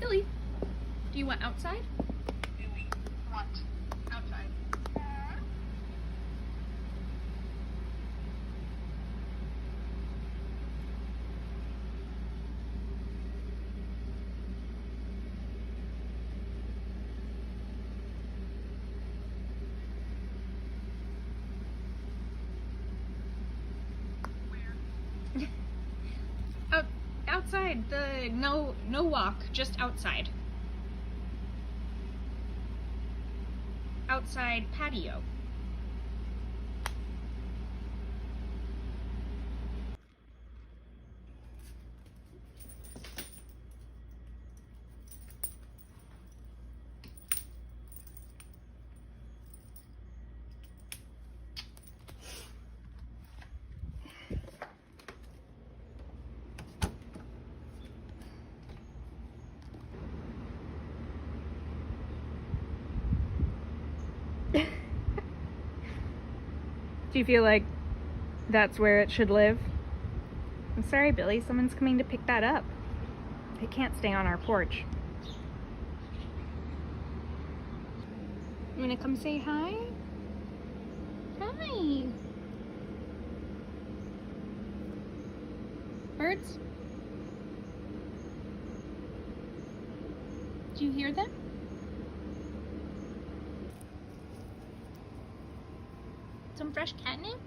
Billy, do you want outside? Billy, want outside. Where? Outside. The no walk, just outside. Outside patio. Do you feel like that's where it should live? I'm sorry, Billy, someone's coming to pick that up. It can't stay on our porch. You wanna come say hi? Hi. Birds? Do you hear them? Some fresh catnip?